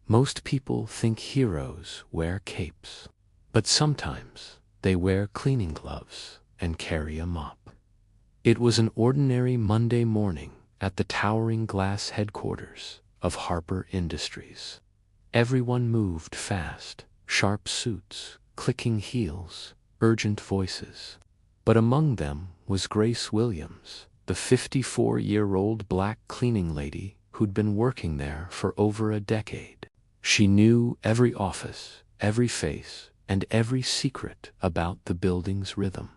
Most people think heroes wear capes, but sometimes they wear cleaning gloves and carry a mop. It was an ordinary Monday morning at the towering glass headquarters of Harper Industries. Everyone moved fast, sharp suits, clicking heels, urgent voices. But among them was Grace Williams, the 54-year-old black cleaning lady who'd been working there for over a decade. She knew every office, every face, and every secret about the building's rhythm.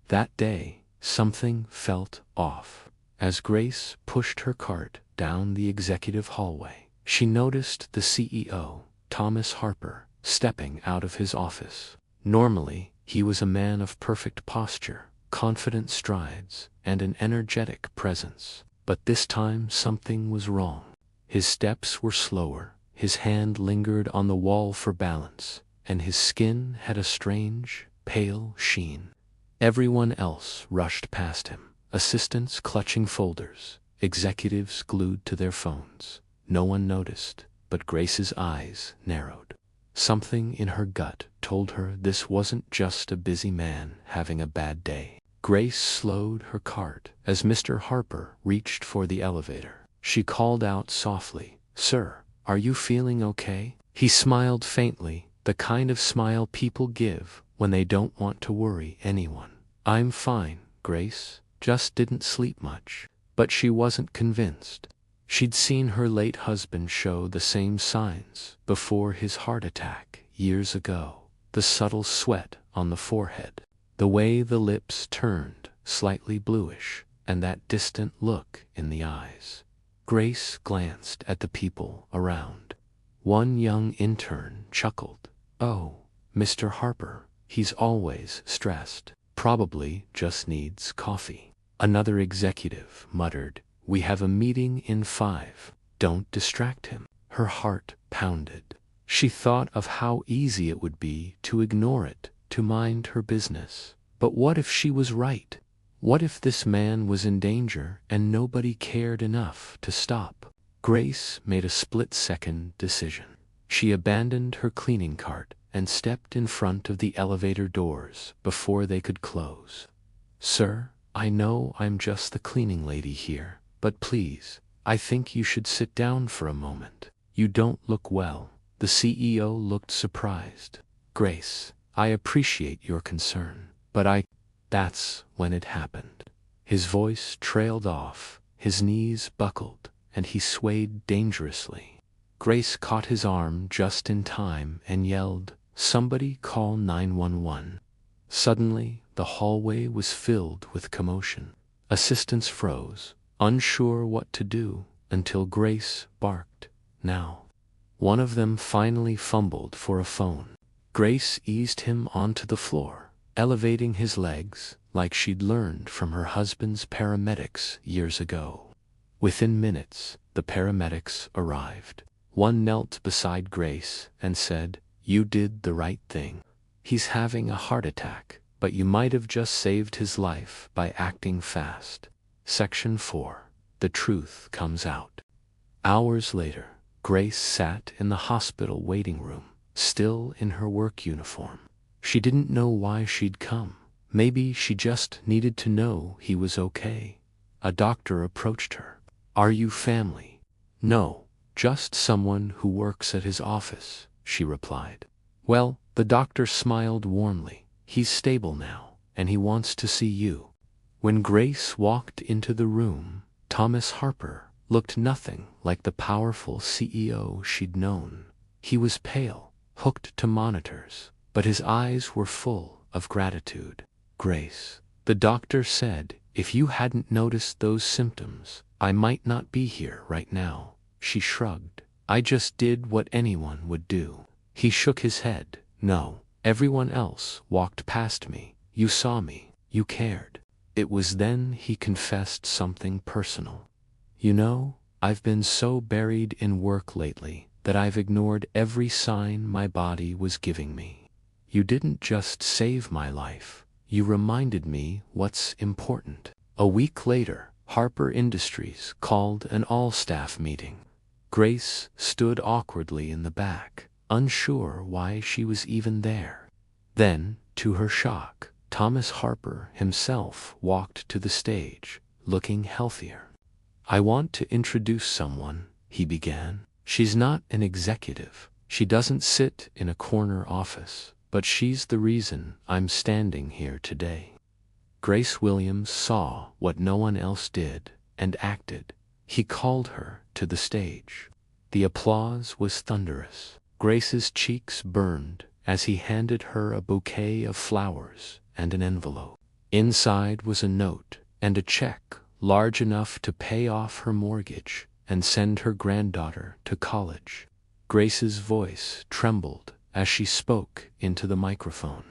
That day, something felt off. As Grace pushed her cart down the executive hallway, she noticed the CEO, Thomas Harper, stepping out of his office. Normally, he was a man of perfect posture, confident strides, and an energetic presence. But this time something was wrong. His steps were slower, his hand lingered on the wall for balance, and his skin had a strange, pale sheen. Everyone else rushed past him, assistants clutching folders, executives glued to their phones. No one noticed, but Grace's eyes narrowed. Something in her gut told her this wasn't just a busy man having a bad day. Grace slowed her cart as Mr. Harper reached for the elevator. She called out softly, "Sir, are you feeling okay?" He smiled faintly, the kind of smile people give when they don't want to worry anyone. "I'm fine, Grace, just didn't sleep much." But she wasn't convinced. She'd seen her late husband show the same signs before his heart attack years ago. The subtle sweat on the forehead, the way the lips turned slightly bluish, and that distant look in the eyes. Grace glanced at the people around. One young intern chuckled. "Oh, Mr. Harper, he's always stressed. Probably just needs coffee." Another executive muttered, "We have a meeting in 5. Don't distract him." Her heart pounded. She thought of how easy it would be to ignore it, to mind her business. But what if she was right? What if this man was in danger and nobody cared enough to stop? Grace made a split-second decision. She abandoned her cleaning cart and stepped in front of the elevator doors before they could close. "Sir, I know I'm just the cleaning lady here, but please, I think you should sit down for a moment. You don't look well." The CEO looked surprised. "Grace, I appreciate your concern, but That's when it happened. His voice trailed off, his knees buckled, and he swayed dangerously. Grace caught his arm just in time and yelled, "Somebody call 911. Suddenly, the hallway was filled with commotion. Assistants froze, unsure what to do, until Grace barked, "Now." One of them finally fumbled for a phone. Grace eased him onto the floor, elevating his legs like she'd learned from her husband's paramedics years ago. Within minutes, the paramedics arrived. One knelt beside Grace and said, "You did the right thing. He's having a heart attack, but you might have just saved his life by acting fast." Section 4. The truth comes out. Hours later, Grace sat in the hospital waiting room, still in her work uniform. She didn't know why she'd come. Maybe she just needed to know he was okay. A doctor approached her. "Are you family?" "No, just someone who works at his office," she replied. "Well," the doctor smiled warmly, "he's stable now, and he wants to see you." When Grace walked into the room, Thomas Harper looked nothing like the powerful CEO she'd known. He was pale, hooked to monitors, but his eyes were full of gratitude. "Grace," the doctor said, "if you hadn't noticed those symptoms, I might not be here right now." She shrugged. "I just did what anyone would do." He shook his head. "No, everyone else walked past me. You saw me. You cared." It was then he confessed something personal. "You know, I've been so buried in work lately that I've ignored every sign my body was giving me. You didn't just save my life, you reminded me what's important." A week later, Harper Industries called an all-staff meeting. Grace stood awkwardly in the back, unsure why she was even there. Then, to her shock, Thomas Harper himself walked to the stage, looking healthier. "I want to introduce someone," he began. "She's not an executive. She doesn't sit in a corner office, but she's the reason I'm standing here today." Grace Williams saw what no one else did and acted. He called her to the stage. The applause was thunderous. Grace's cheeks burned as he handed her a bouquet of flowers and an envelope. Inside was a note and a check large enough to pay off her mortgage and send her granddaughter to college. Grace's voice trembled as she spoke into the microphone.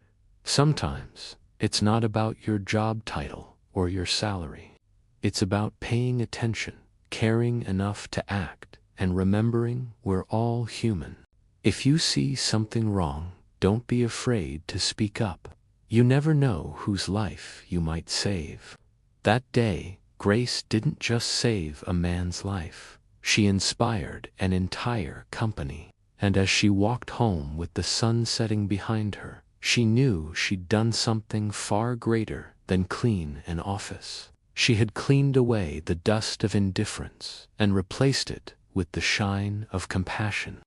"Sometimes it's not about your job title or your salary. It's about paying attention, caring enough to act, and remembering we're all human. If you see something wrong, don't be afraid to speak up. You never know whose life you might save." That day, Grace didn't just save a man's life. She inspired an entire company. And as she walked home with the sun setting behind her, she knew she'd done something far greater than clean an office. She had cleaned away the dust of indifference and replaced it with the shine of compassion.